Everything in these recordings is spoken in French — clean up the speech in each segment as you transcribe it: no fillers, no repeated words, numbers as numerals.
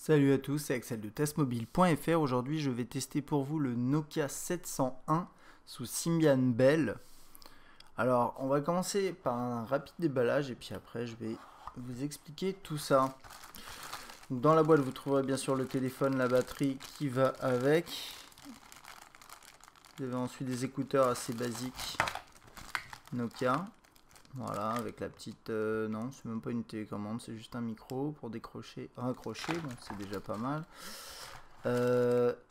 Salut à tous, c'est Axel de testmobile.fr. Aujourd'hui, je vais tester pour vous le Nokia 701 sous Symbian Belle. Alors, on va commencer par un rapide déballage et puis après, je vais vous expliquer tout ça. Donc, dans la boîte, vous trouverez bien sûr le téléphone, la batterie qui va avec. Vous avez ensuite des écouteurs assez basiques Nokia. Voilà, avec la petite... non, c'est même pas une télécommande, c'est juste un micro pour décrocher, raccrocher, donc c'est déjà pas mal.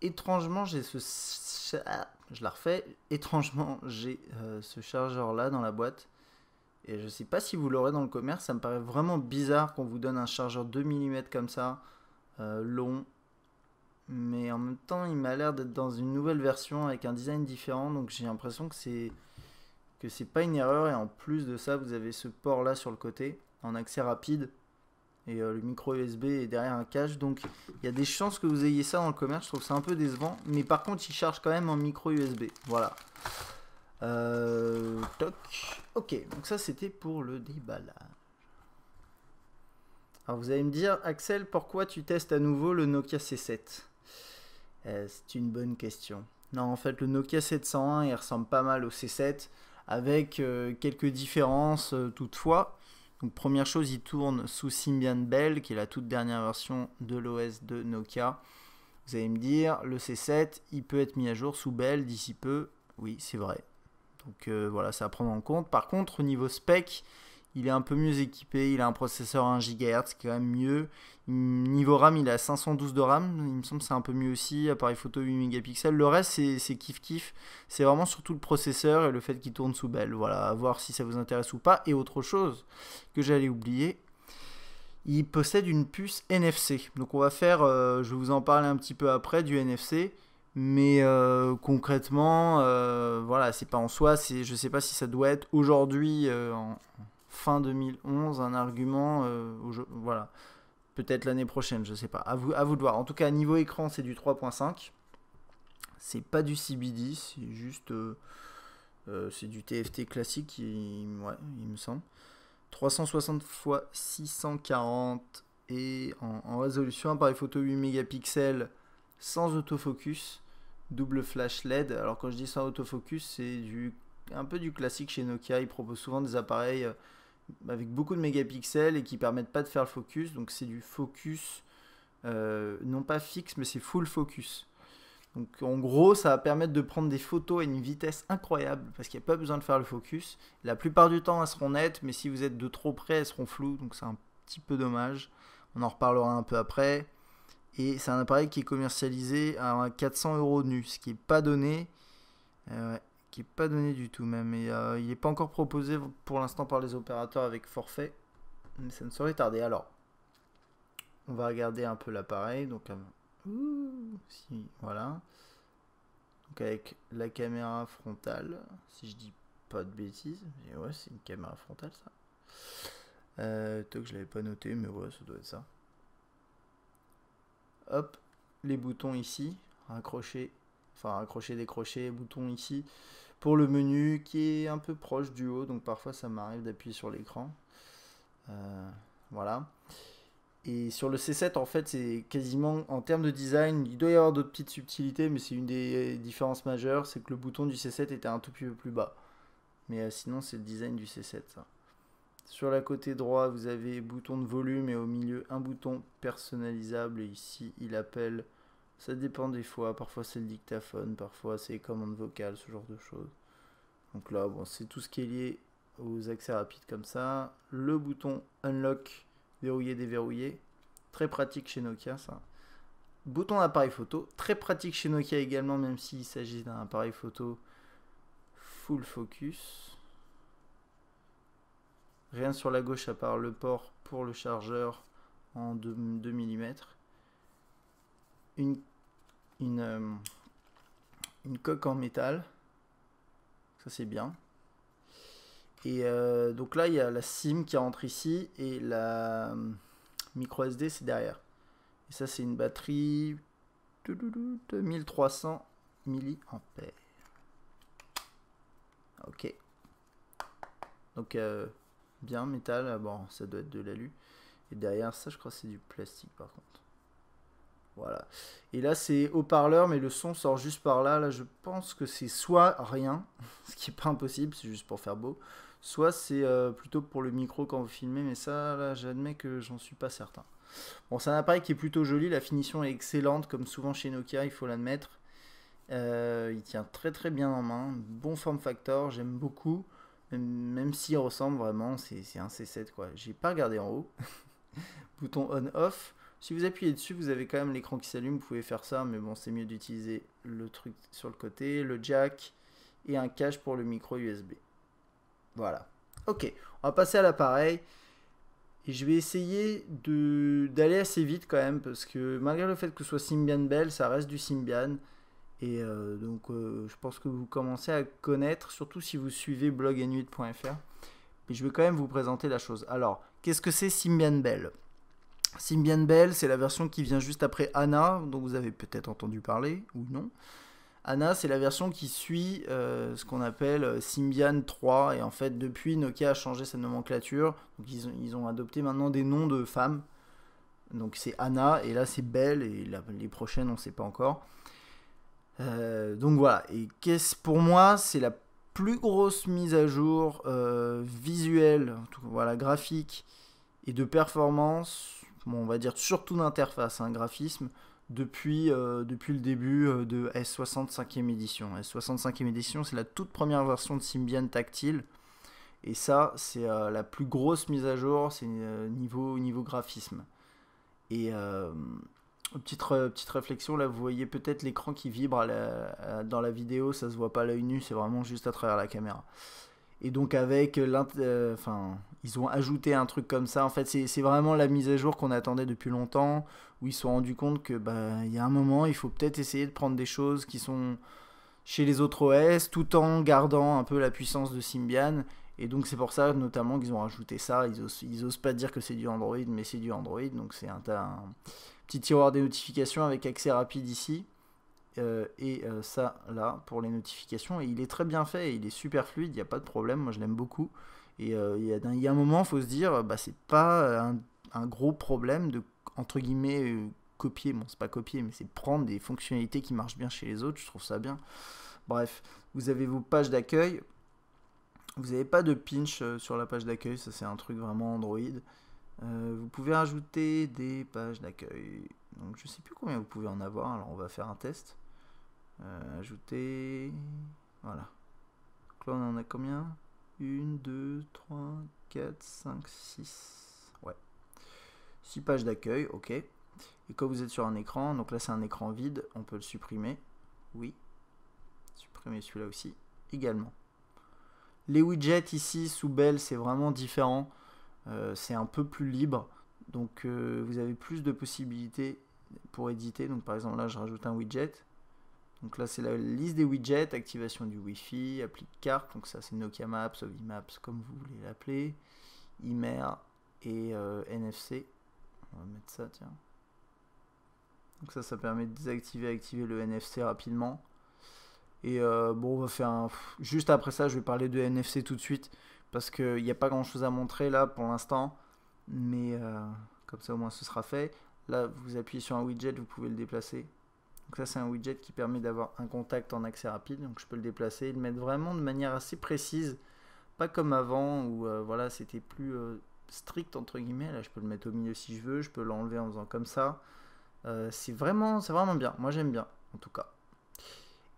Étrangement, j'ai je la refais. Étrangement, j'ai ce chargeur là dans la boîte. Et je sais pas si vous l'aurez dans le commerce. Ça me paraît vraiment bizarre qu'on vous donne un chargeur 2 mm comme ça, long. Mais en même temps, il m'a l'air d'être dans une nouvelle version avec un design différent. Donc j'ai l'impression que c'est pas une erreur. Et en plus de ça, vous avez ce port là sur le côté en accès rapide. Et le micro USB est derrière un cache, donc il y a des chances que vous ayez ça dans le commerce. Je trouve ça un peu décevant, mais par contre il charge quand même en micro USB. Voilà. Toc. Ok, donc ça c'était pour le déballage. Alors vous allez me dire, Axel, pourquoi tu testes à nouveau le Nokia C7? C'est une bonne question. Non, en fait le Nokia 701 il ressemble pas mal au C7 avec quelques différences toutefois. Donc première chose, il tourne sous Symbian Belle, qui est la toute dernière version de l'OS de Nokia. Vous allez me dire, le C7, il peut être mis à jour sous Belle d'ici peu. Oui, c'est vrai. Donc voilà, c'est à prendre en compte. Par contre, au niveau spec, il est un peu mieux équipé. Il a un processeur 1 GHz, qui est quand même mieux. Niveau RAM, il a 512 de RAM. Il me semble que c'est un peu mieux aussi. Appareil photo 8 mégapixels. Le reste, c'est kiff-kiff. C'est vraiment surtout le processeur et le fait qu'il tourne sous Belle. Voilà, à voir si ça vous intéresse ou pas. Et autre chose que j'allais oublier, il possède une puce NFC. Donc on va faire, je vais vous en parler un petit peu après, du NFC. Mais concrètement, voilà, c'est pas en soi. Je sais pas si ça doit être aujourd'hui, en fin 2011, un argument. Voilà. Peut-être l'année prochaine, je sais pas. À vous de voir. En tout cas, niveau écran, c'est du 3.5. C'est pas du CBD, c'est juste. C'est du TFT classique, ouais, il me semble. 360 x 640 et en résolution, appareil photo 8 mégapixels sans autofocus, double flash LED. Alors quand je dis sans autofocus, c'est un peu du classique chez Nokia. Ils proposent souvent des appareils avec beaucoup de mégapixels et qui permettent pas de faire le focus. Donc c'est du focus, non pas fixe, mais c'est full focus. Donc en gros, ça va permettre de prendre des photos à une vitesse incroyable parce qu'il n'y a pas besoin de faire le focus. La plupart du temps, elles seront nettes, mais si vous êtes de trop près, elles seront floues. Donc c'est un petit peu dommage. On en reparlera un peu après. Et c'est un appareil qui est commercialisé à 400 € de nu, ce qui n'est pas donné. Ouais, qui n'est pas donné du tout même. Et il n'est pas encore proposé pour l'instant par les opérateurs avec forfait. Mais ça ne saurait tarder. Alors, on va regarder un peu l'appareil. Donc, voilà. Donc avec la caméra frontale, si je dis pas de bêtises, mais ouais, c'est une caméra frontale ça. Toc, je l'avais pas noté, mais ouais, ça doit être ça. Hop, les boutons ici, raccrocher, décrocher, boutons ici pour le menu qui est un peu proche du haut, donc parfois ça m'arrive d'appuyer sur l'écran. Voilà. Et sur le C7, en fait, c'est quasiment, en termes de design, il doit y avoir d'autres petites subtilités, mais c'est une des différences majeures, c'est que le bouton du C7 était un tout petit peu plus bas. Mais sinon, c'est le design du C7, ça. Sur la côté droit, vous avez bouton de volume et au milieu, un bouton personnalisable. Et ici, il appelle, ça dépend des fois, parfois c'est le dictaphone, parfois c'est les commandes vocales, ce genre de choses. Donc là, bon, c'est tout ce qui est lié aux accès rapides comme ça. Le bouton Unlock, verrouiller, déverrouiller. Très pratique chez Nokia, ça. Bouton d'appareil photo, très pratique chez Nokia également, même s'il s'agit d'un appareil photo full focus. Rien sur la gauche à part le port pour le chargeur en 2 mm. Une coque en métal. Ça c'est bien. Et donc là il y a la SIM qui rentre ici et la micro SD c'est derrière. Et ça c'est une batterie de 1300 mAh. Ok. Donc bien métal, bon ça doit être de l'alu. Et derrière ça je crois que c'est du plastique par contre. Voilà. Et là, c'est haut-parleur, mais le son sort juste par là. Là, je pense que c'est soit rien, ce qui est pas impossible, c'est juste pour faire beau, soit c'est plutôt pour le micro quand vous filmez, mais ça, là, j'admets que j'en suis pas certain. Bon, c'est un appareil qui est plutôt joli, la finition est excellente, comme souvent chez Nokia, il faut l'admettre. Il tient très très bien en main, bon form factor, j'aime beaucoup, même s'il ressemble vraiment, c'est un C7 quoi. J'ai pas regardé en haut, bouton on-off. Si vous appuyez dessus, vous avez quand même l'écran qui s'allume, vous pouvez faire ça, mais bon, c'est mieux d'utiliser le truc sur le côté, le jack et un cache pour le micro USB. Voilà. Ok, on va passer à l'appareil. Et je vais essayer d'aller assez vite quand même, parce que malgré le fait que ce soit Symbian Bell, ça reste du Symbian. Et donc je pense que vous commencez à connaître, surtout si vous suivez blogenuit.fr. Mais je vais quand même vous présenter la chose. Alors, qu'est-ce que c'est Symbian Bell? Symbian Bell, c'est la version qui vient juste après Anna, dont vous avez peut-être entendu parler, ou non. Anna, c'est la version qui suit ce qu'on appelle Symbian 3. Et en fait, depuis, Nokia a changé sa nomenclature. Donc, ils ont adopté maintenant des noms de femmes. Donc, c'est Anna, et là, c'est Bell, et les prochaines, on ne sait pas encore. Donc, voilà. Et pour moi, c'est la plus grosse mise à jour visuelle, voilà, graphique et de performance. Bon, on va dire surtout d'interface, hein, graphisme. Depuis le début de S65e édition. S65e édition, c'est la toute première version de Symbian tactile. Et ça, c'est la plus grosse mise à jour, c'est niveau graphisme. Et petite réflexion, là, vous voyez peut-être l'écran qui vibre dans la vidéo, ça se voit pas à l'œil nu, c'est vraiment juste à travers la caméra. Et donc avec ils ont ajouté un truc comme ça. En fait, c'est vraiment la mise à jour qu'on attendait depuis longtemps, où ils se sont rendus compte que il y a un moment, il faut peut-être essayer de prendre des choses qui sont chez les autres OS, tout en gardant un peu la puissance de Symbian. Et donc c'est pour ça notamment qu'ils ont rajouté ça. Ils osent pas dire que c'est du Android, mais c'est du Android. Donc c'est un petit tiroir des notifications avec accès rapide ici. Ça là pour les notifications, et il est très bien fait, et il est super fluide, il n'y a pas de problème, moi je l'aime beaucoup. Et il y a un moment, il faut se dire, c'est pas un gros problème de, entre guillemets, copier, bon c'est pas copier, mais c'est prendre des fonctionnalités qui marchent bien chez les autres, je trouve ça bien. Bref, vous avez vos pages d'accueil, vous n'avez pas de pinch sur la page d'accueil, ça c'est un truc vraiment Android. Vous pouvez rajouter des pages d'accueil, donc je sais plus combien vous pouvez en avoir, alors on va faire un test. Ajouter, voilà. Donc là on en a combien? 1, 2, 3, 4, 5, 6. Ouais. 6 pages d'accueil, ok. Et quand vous êtes sur un écran, donc là c'est un écran vide, on peut le supprimer. Oui. Supprimer celui-là aussi, également. Les widgets ici sous Bell, c'est vraiment différent. C'est un peu plus libre. Donc vous avez plus de possibilités pour éditer. Donc par exemple là je rajoute un widget. Donc là c'est la liste des widgets, activation du Wi-Fi, appli de carte, donc ça c'est Nokia Maps, Ovi Maps comme vous voulez l'appeler, IMER et NFC. On va mettre ça, tiens. Donc ça permet de désactiver et activer le NFC rapidement. Et bon, on va faire juste après ça, je vais parler de NFC tout de suite, parce qu'il n'y a pas grand chose à montrer là pour l'instant, mais comme ça au moins ce sera fait. Là vous appuyez sur un widget, vous pouvez le déplacer. Donc ça c'est un widget qui permet d'avoir un contact en accès rapide, donc je peux le déplacer et le mettre vraiment de manière assez précise, pas comme avant où voilà c'était plus strict entre guillemets. Là je peux le mettre au milieu si je veux, je peux l'enlever en faisant comme ça. C'est vraiment bien, moi j'aime bien en tout cas.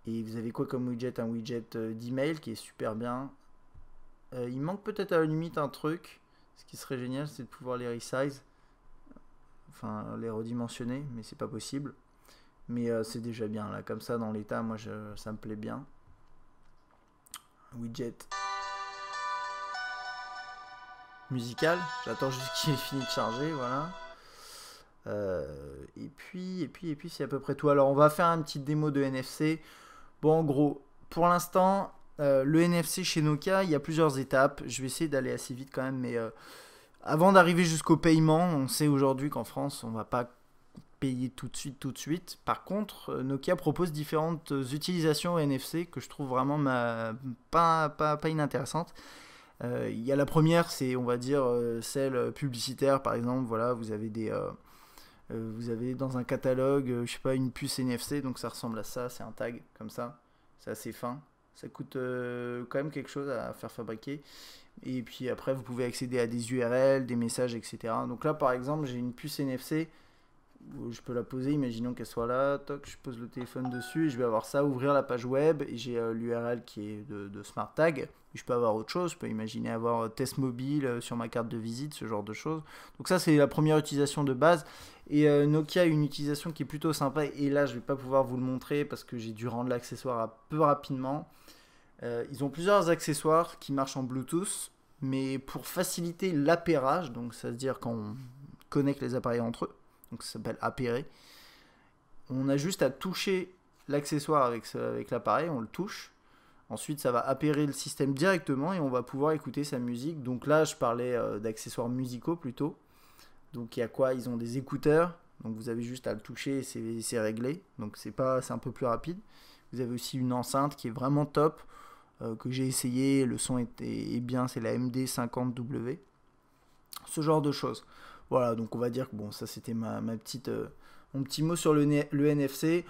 Et vous avez quoi comme widget? Un widget d'email qui est super bien. Il manque peut-être à la limite un truc, ce qui serait génial c'est de pouvoir les resize, enfin les redimensionner, mais c'est pas possible. Mais c'est déjà bien, là, comme ça, dans l'état, moi, ça me plaît bien. Widget. Musical. J'attends juste qu'il ait fini de charger, voilà. Et puis, c'est à peu près tout. Alors, on va faire une petite démo de NFC. Bon, en gros, pour l'instant, le NFC chez Nokia, il y a plusieurs étapes. Je vais essayer d'aller assez vite quand même, mais avant d'arriver jusqu'au paiement, on sait aujourd'hui qu'en France, on va pas payer tout de suite. Par contre, Nokia propose différentes utilisations au NFC que je trouve vraiment pas inintéressantes. Il y a la première, c'est on va dire celle publicitaire par exemple. Voilà, vous avez Vous avez dans un catalogue, je sais pas, une puce NFC, donc ça ressemble à ça, c'est un tag comme ça, c'est assez fin. Ça coûte quand même quelque chose à faire fabriquer. Et puis après, vous pouvez accéder à des URL, des messages, etc. Donc là, par exemple, j'ai une puce NFC. Je peux la poser, imaginons qu'elle soit là. Toc, je pose le téléphone dessus et je vais avoir ça, ouvrir la page web. Et j'ai l'URL qui est de Smart Tag. Je peux avoir autre chose. Je peux imaginer avoir test mobile sur ma carte de visite, ce genre de choses. Donc ça, c'est la première utilisation de base. Et Nokia a une utilisation qui est plutôt sympa. Et là, je ne vais pas pouvoir vous le montrer parce que j'ai dû rendre l'accessoire un peu rapidement. Ils ont plusieurs accessoires qui marchent en Bluetooth, mais pour faciliter l'appairage, donc ça veut dire quand on connecte les appareils entre eux, donc ça s'appelle appairer, on a juste à toucher l'accessoire avec l'appareil, on le touche, ensuite ça va appairer le système directement et on va pouvoir écouter sa musique. Donc là je parlais d'accessoires musicaux plutôt, donc il y a quoi? Ils ont des écouteurs, donc vous avez juste à le toucher et c'est réglé, donc c'est un peu plus rapide. Vous avez aussi une enceinte qui est vraiment top, que j'ai essayé, le son est bien, c'est la MD50W, ce genre de choses. Voilà, donc on va dire que bon, ça c'était mon petit mot sur le NFC.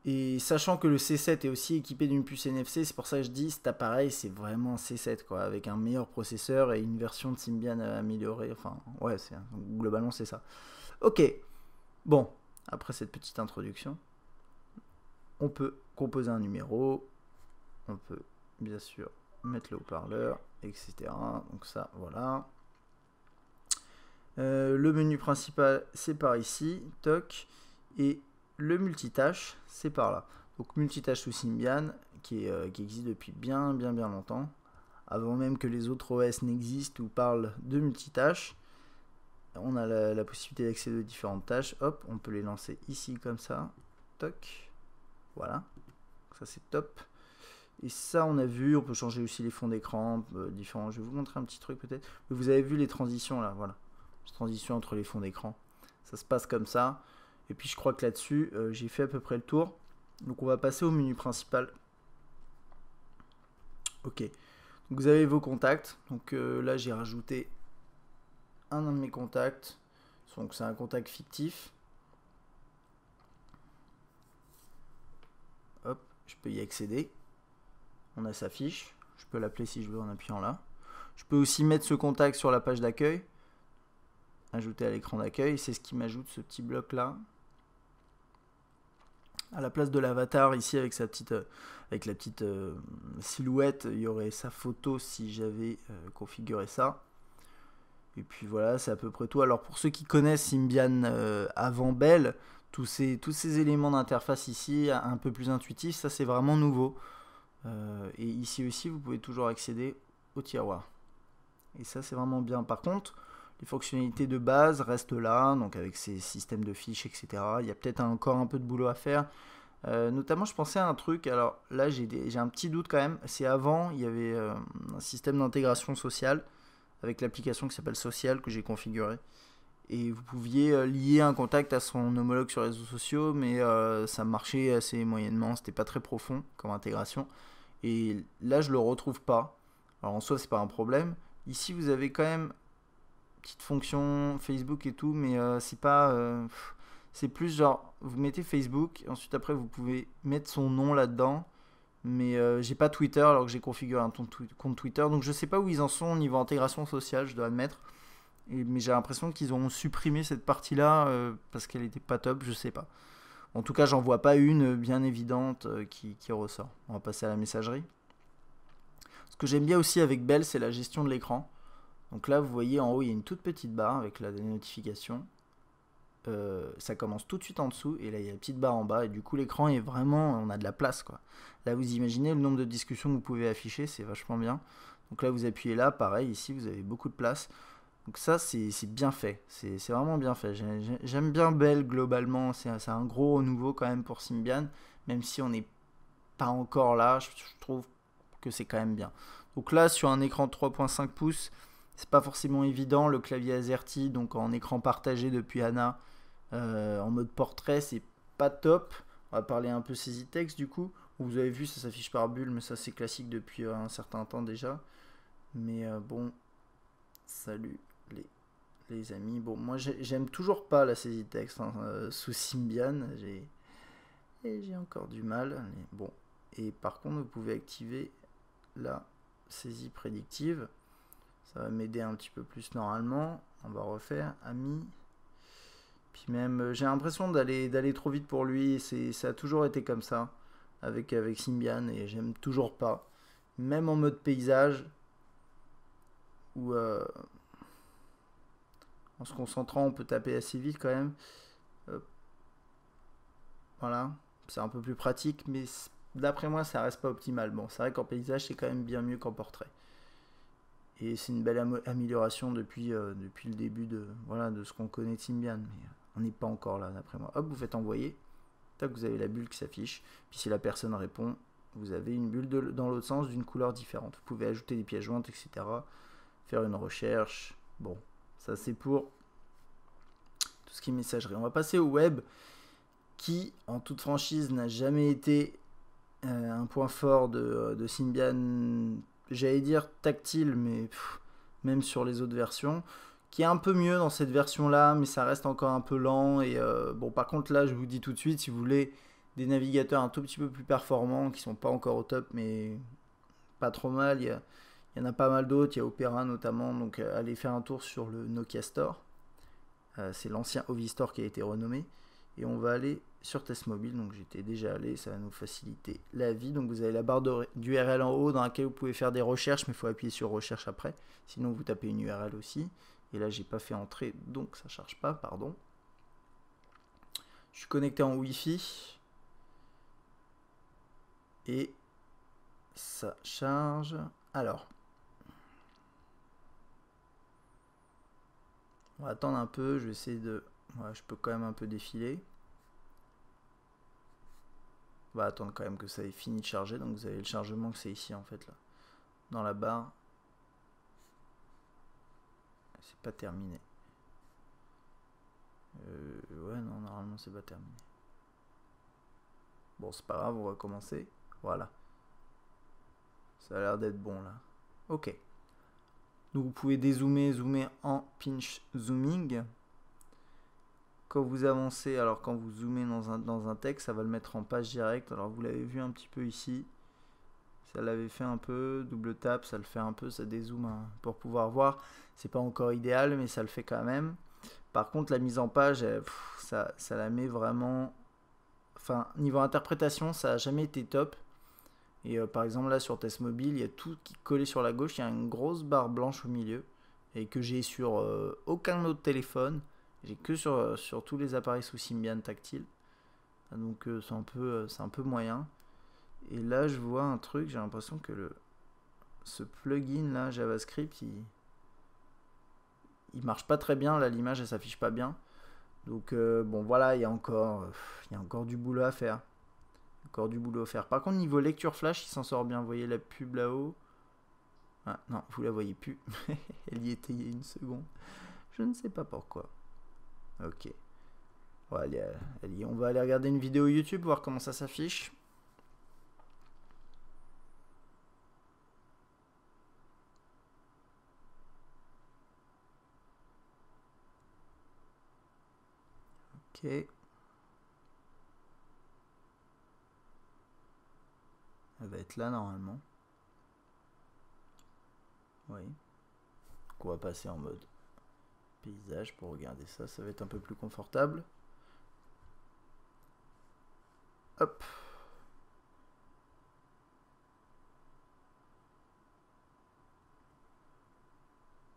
Et sachant que le C7 est aussi équipé d'une puce NFC, c'est pour ça que je dis cet appareil c'est vraiment un C7 quoi, avec un meilleur processeur et une version de Symbian améliorée. Enfin, ouais, globalement c'est ça. Ok, bon, après cette petite introduction, on peut composer un numéro, on peut bien sûr mettre le haut-parleur, etc. Donc ça, voilà. Le menu principal, c'est par ici, toc, et le multitâche, c'est par là. Donc multitâche sous Symbian, qui existe depuis bien longtemps, avant même que les autres OS n'existent ou parlent de multitâche. On a la possibilité d'accéder aux différentes tâches. Hop, on peut les lancer ici comme ça, toc, voilà. Ça c'est top. Et ça, on a vu, on peut changer aussi les fonds d'écran, différents. Je vais vous montrer un petit truc peut-être. Vous avez vu les transitions là, voilà. Les transitions entre les fonds d'écran. Ça se passe comme ça. Et puis je crois que là-dessus, j'ai fait à peu près le tour. Donc on va passer au menu principal. Ok. Donc, vous avez vos contacts. Donc là, j'ai rajouté un de mes contacts. Donc c'est un contact fictif. Hop, je peux y accéder. On a sa fiche, je peux l'appeler si je veux en appuyant là. Je peux aussi mettre ce contact sur la page d'accueil, ajouter à l'écran d'accueil, c'est ce qui m'ajoute ce petit bloc là. À la place de l'avatar ici avec la petite silhouette, il y aurait sa photo si j'avais configuré ça. Et puis voilà, c'est à peu près tout. Alors pour ceux qui connaissent Symbian avant Bell, tous ces éléments d'interface ici, un peu plus intuitifs, ça c'est vraiment nouveau. Et ici aussi, vous pouvez toujours accéder au tiroir. Et ça, c'est vraiment bien. Par contre, les fonctionnalités de base restent là, donc avec ces systèmes de fiches, etc. Il y a peut-être encore un peu de boulot à faire. Notamment, je pensais à un truc. Alors là, j'ai un petit doute quand même. C'est avant, il y avait un système d'intégration sociale avec l'application qui s'appelle Social que j'ai configuré. Et vous pouviez lier un contact à son homologue sur les réseaux sociaux, mais ça marchait assez moyennement. C'était pas très profond comme intégration. Et là, je le retrouve pas. Alors en soi, c'est pas un problème. Ici, vous avez quand même une petite fonction Facebook et tout, mais c'est pas. C'est plus genre, vous mettez Facebook, ensuite après, vous pouvez mettre son nom là-dedans. Mais j'ai pas Twitter alors que j'ai configuré un compte Twitter. Donc je sais pas où ils en sont au niveau intégration sociale, je dois admettre. Mais j'ai l'impression qu'ils ont supprimé cette partie-là parce qu'elle était pas top, je sais pas. En tout cas, j'en vois pas une bien évidente qui ressort. On va passer à la messagerie. Ce que j'aime bien aussi avec Bell, c'est la gestion de l'écran. Donc là, vous voyez en haut, il y a une toute petite barre avec la notification. Ça commence tout de suite en dessous et là, il y a la petite barre en bas. Et du coup, l'écran est vraiment... On a de la place, quoi. Là, vous imaginez le nombre de discussions que vous pouvez afficher, c'est vachement bien. Donc là, vous appuyez là, pareil, ici, vous avez beaucoup de place. Donc ça, c'est bien fait. C'est vraiment bien fait. J'aime bien Bell globalement. C'est un gros renouveau quand même pour Symbian. Même si on n'est pas encore là, je trouve que c'est quand même bien. Donc là, sur un écran de 3.5 pouces, c'est pas forcément évident. Le clavier AZERTY, donc en écran partagé depuis ANA, en mode portrait, c'est pas top. On va parler un peu saisie texte du coup. Vous avez vu, ça s'affiche par bulle, mais ça c'est classique depuis un certain temps déjà. Mais bon, salut les les amis. Bon, moi j'aime toujours pas la saisie de texte hein, sous Symbian. J'ai encore du mal. Mais bon. Et par contre, vous pouvez activer la saisie prédictive. Ça va m'aider un petit peu plus normalement. On va refaire ami. Puis même, j'ai l'impression d'aller trop vite pour lui. Ça a toujours été comme ça avec Symbian et j'aime toujours pas. Même en mode paysage où en se concentrant, on peut taper assez vite quand même. Voilà, c'est un peu plus pratique, mais d'après moi, ça reste pas optimal. Bon, c'est vrai qu'en paysage, c'est quand même bien mieux qu'en portrait. Et c'est une belle amélioration depuis le début de ce qu'on connaît de Symbian. Mais on n'est pas encore là, d'après moi. Hop, vous faites envoyer. Tac, vous avez la bulle qui s'affiche. Puis si la personne répond, vous avez une bulle dans l'autre sens d'une couleur différente. Vous pouvez ajouter des pièces jointes, etc. Faire une recherche. Bon, ça c'est pour tout ce qui est messagerie. On va passer au web qui, en toute franchise, n'a jamais été un point fort de Symbian, j'allais dire tactile, mais même sur les autres versions, qui est un peu mieux dans cette version-là, mais ça reste encore un peu lent. Et bon, par contre, là, je vous dis tout de suite, si vous voulez des navigateurs un tout petit peu plus performants, qui sont pas encore au top, mais pas trop mal, il y en a pas mal d'autres, il y a Opera notamment, donc allez faire un tour sur le Nokia Store. C'est l'ancien Ovi Store qui a été renommé. Et on va aller sur Test Mobile, donc j'étais déjà allé, ça va nous faciliter la vie. Donc vous avez la barre d'URL en haut dans laquelle vous pouvez faire des recherches, mais il faut appuyer sur recherche après, sinon vous tapez une URL aussi. Et là j'ai pas fait entrer, donc ça charge pas, pardon. Je suis connecté en Wi-Fi. Et ça charge. Alors, on va attendre un peu, je vais essayer de... Ouais, je peux quand même un peu défiler. On va attendre quand même que ça ait fini de charger. Donc vous avez le chargement que c'est ici en fait là. Dans la barre. C'est pas terminé. Ouais non, normalement c'est pas terminé. Bon c'est pas grave, on va commencer. Voilà. Ça a l'air d'être bon là. Ok. Donc vous pouvez dézoomer, zoomer en pinch zooming. Quand vous avancez, alors quand vous zoomez dans un texte, ça va le mettre en page directe. Alors vous l'avez vu un petit peu ici. Ça l'avait fait un peu, double tap, ça le fait un peu, ça dézoome hein, pour pouvoir voir. C'est pas encore idéal, mais ça le fait quand même. Par contre, la mise en page, ça la met vraiment... Enfin, niveau interprétation, ça n'a jamais été top. Et par exemple, là, sur Test Mobile, il y a tout qui est collé sur la gauche. Il y a une grosse barre blanche au milieu. Et que j'ai sur aucun autre téléphone. J'ai que sur tous les appareils sous Symbian tactile. Donc c'est un peu moyen. Et là, je vois un truc, j'ai l'impression que ce plugin là, JavaScript, il marche pas très bien. Là, l'image, elle s'affiche pas bien. Donc, bon, voilà, il y a encore du boulot à faire. Encore du boulot à faire. Par contre, niveau lecture flash, il s'en sort bien. Vous voyez la pub là-haut. Ah, non, vous la voyez plus. Elle y était il y a une seconde. Je ne sais pas pourquoi. Ok. Bon, on va aller regarder une vidéo YouTube, voir comment ça s'affiche. Ok. Elle va être là normalement. Oui. Donc on va passer en mode paysage pour regarder ça. Ça va être un peu plus confortable. Hop.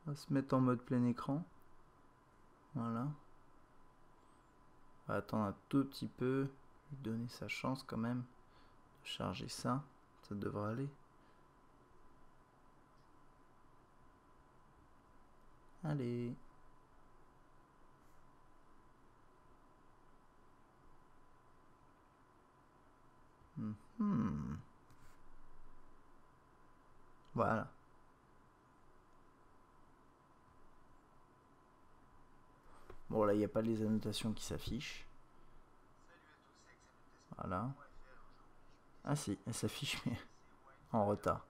On va se mettre en mode plein écran. Voilà. On va attendre un tout petit peu. Lui donner sa chance quand même de charger ça. Ça devrait aller. Allez. Voilà. Bon là il n'y a pas les annotations qui s'affichent. Voilà. Ah si, elle s'affiche mais en retard.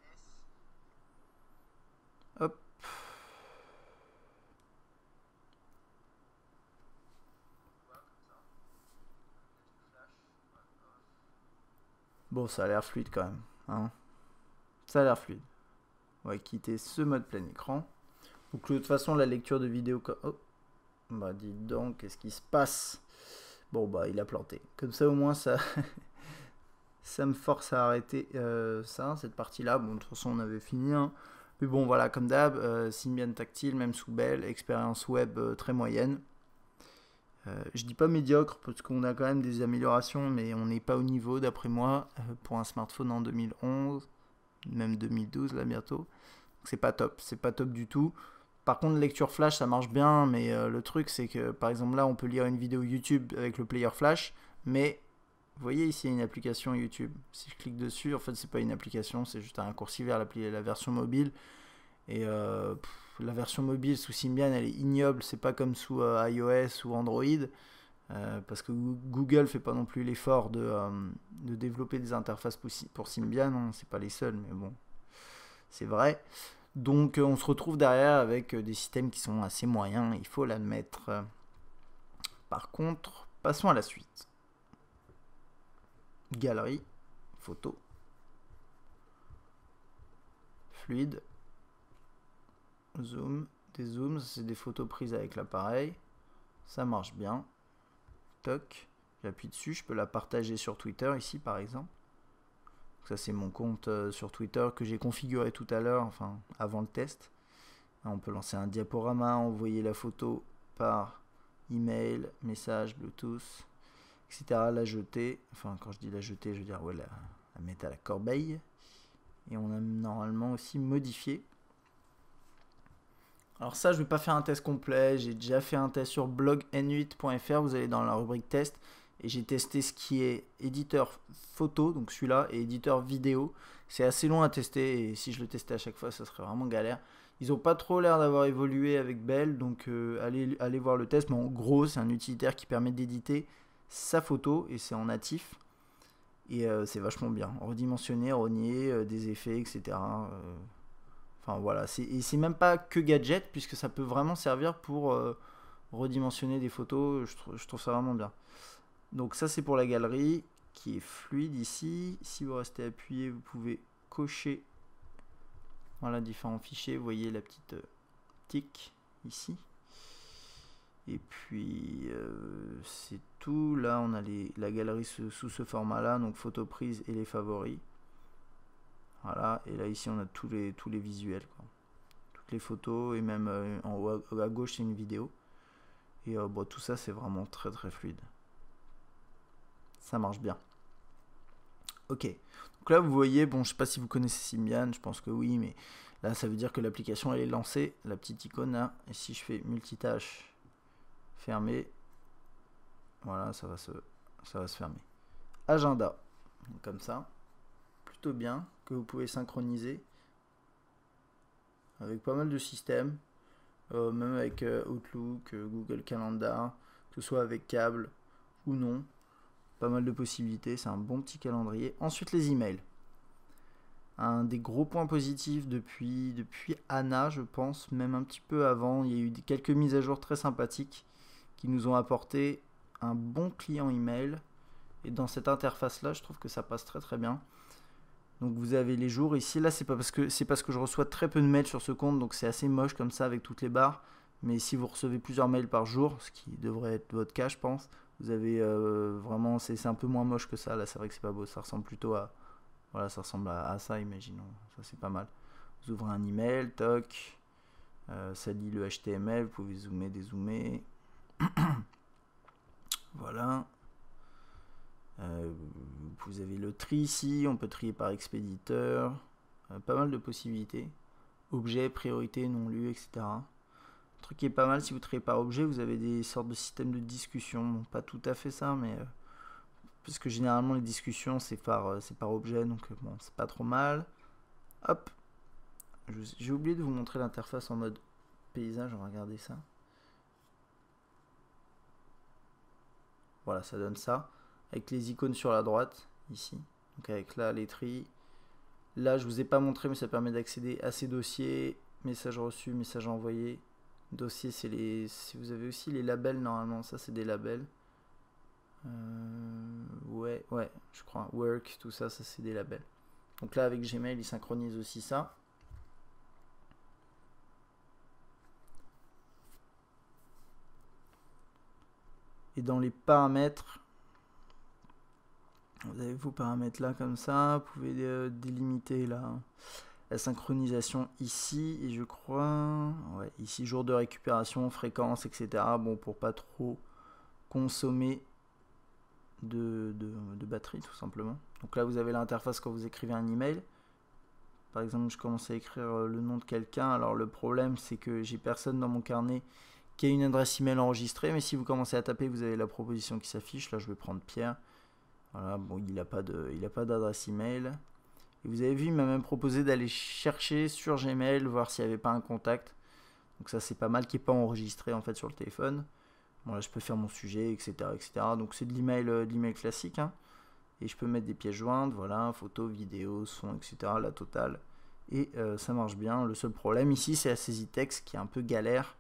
Hop. Bon, ça a l'air fluide quand même. Hein. Ça a l'air fluide. On va quitter ce mode plein écran. Donc de toute façon, la lecture de vidéo... Oh. Bah dis donc, qu'est-ce qui se passe? Bon, bah il a planté. Comme ça, au moins, ça... ça me force à arrêter cette partie-là. Bon, de toute façon, on avait fini. Hein. Mais bon, voilà, comme d'hab, Symbian tactile, même sous belle, expérience web très moyenne. Je dis pas médiocre parce qu'on a quand même des améliorations, mais on n'est pas au niveau d'après moi pour un smartphone en 2011, même 2012 là bientôt. C'est pas top du tout. Par contre, lecture flash ça marche bien, mais le truc c'est que par exemple là on peut lire une vidéo YouTube avec le player flash, mais vous voyez ici il y a une application YouTube. Si je clique dessus, en fait c'est pas une application, c'est juste un raccourci vers la version mobile. Et la version mobile sous Symbian elle est ignoble, c'est pas comme sous iOS ou Android, parce que Google fait pas non plus l'effort de développer des interfaces pour Symbian, hein, c'est pas les seuls, mais bon, c'est vrai. Donc on se retrouve derrière avec des systèmes qui sont assez moyens, il faut l'admettre. Par contre, passons à la suite. Galerie, photo, fluide. Zoom, des zooms, c'est des photos prises avec l'appareil. Ça marche bien. Toc, j'appuie dessus, je peux la partager sur Twitter ici par exemple. Ça c'est mon compte sur Twitter que j'ai configuré tout à l'heure, enfin avant le test. Là, on peut lancer un diaporama, envoyer la photo par email, message, Bluetooth, etc. La jeter, enfin quand je dis la jeter, je veux dire ouais, la mettre à la corbeille. Et on a normalement aussi modifié. Alors ça, je ne vais pas faire un test complet, j'ai déjà fait un test sur blogn8.fr, vous allez dans la rubrique test, et j'ai testé ce qui est éditeur photo, donc celui-là, et éditeur vidéo. C'est assez long à tester, et si je le testais à chaque fois, ça serait vraiment galère. Ils n'ont pas trop l'air d'avoir évolué avec Bell, donc allez voir le test, mais en gros, c'est un utilitaire qui permet d'éditer sa photo, et c'est en natif. Et c'est vachement bien, redimensionner, rogner, des effets, etc. Enfin voilà, et c'est même pas que gadget, puisque ça peut vraiment servir pour redimensionner des photos, je trouve ça vraiment bien. Donc ça c'est pour la galerie, qui est fluide ici. Si vous restez appuyé, vous pouvez cocher voilà, différents fichiers, vous voyez la petite tic ici. Et puis c'est tout, là on a la galerie sous ce format là, donc photo prise et les favoris. Voilà, et là ici on a tous les visuels, quoi. Toutes les photos, et même en haut à gauche c'est une vidéo. Et bon, tout ça c'est vraiment très très fluide. Ça marche bien. Ok, donc là vous voyez, bon je sais pas si vous connaissez Symbian, je pense que oui, mais là ça veut dire que l'application elle est lancée, la petite icône là, et si je fais multitâche fermé, voilà, ça va se fermer. Agenda, donc comme ça, plutôt bien, que vous pouvez synchroniser avec pas mal de systèmes, même avec Outlook, Google Calendar, que ce soit avec câble ou non. Pas mal de possibilités, c'est un bon petit calendrier. Ensuite les emails. Un des gros points positifs depuis Anna, je pense, même un petit peu avant, il y a eu quelques mises à jour très sympathiques qui nous ont apporté un bon client email. Et dans cette interface là, je trouve que ça passe très très bien. Donc vous avez les jours ici, là c'est parce que je reçois très peu de mails sur ce compte, donc c'est assez moche comme ça avec toutes les barres. Mais si vous recevez plusieurs mails par jour, ce qui devrait être votre cas je pense, vous avez vraiment, c'est un peu moins moche que ça. Là c'est vrai que c'est pas beau, ça ressemble plutôt à, voilà, ça ressemble à ça, imaginons, ça c'est pas mal. Vous ouvrez un email, toc, ça lit le HTML, vous pouvez zoomer, dézoomer. Voilà. Vous avez le tri ici, on peut trier par expéditeur, pas mal de possibilités, objet, priorité, non lu, etc. Le truc qui est pas mal, si vous triez par objet, vous avez des sortes de systèmes de discussion, bon, pas tout à fait ça, mais parce que généralement les discussions c'est par objet, donc bon, c'est pas trop mal. Hop, j'ai oublié de vous montrer l'interface en mode paysage, on va regarder ça. Voilà, ça donne ça. Avec les icônes sur la droite, ici. Donc avec là, les tris. Là, je vous ai pas montré, mais ça permet d'accéder à ces dossiers. Messages reçus, messages envoyés. Dossiers, c'est les... Si vous avez aussi les labels, normalement, ça c'est des labels. Ouais, je crois. Work, tout ça, ça c'est des labels. Donc là, avec Gmail, il synchronise aussi ça. Et dans les paramètres, vous avez vos paramètres là comme ça. Vous pouvez délimiter la synchronisation ici. Et je crois, ouais, ici, jour de récupération, fréquence, etc. Bon, pour pas trop consommer de batterie tout simplement. Donc là vous avez l'interface quand vous écrivez un email. Par exemple, je commence à écrire le nom de quelqu'un. Alors le problème c'est que j'ai personne dans mon carnet qui a une adresse email enregistrée, mais si vous commencez à taper, vous avez la proposition qui s'affiche. Là je vais prendre Pierre. Voilà, bon, il n'a pas d'adresse email. Et vous avez vu, il m'a même proposé d'aller chercher sur Gmail, voir s'il n'y avait pas un contact. Donc ça c'est pas mal, qui n'est pas enregistré en fait sur le téléphone. Bon, là je peux faire mon sujet, etc. etc. Donc c'est de l'email classique. Hein. Et je peux mettre des pièces jointes, voilà, photo, vidéo, son, etc. La totale. Et ça marche bien. Le seul problème ici, c'est la saisie texte qui est un peu galère.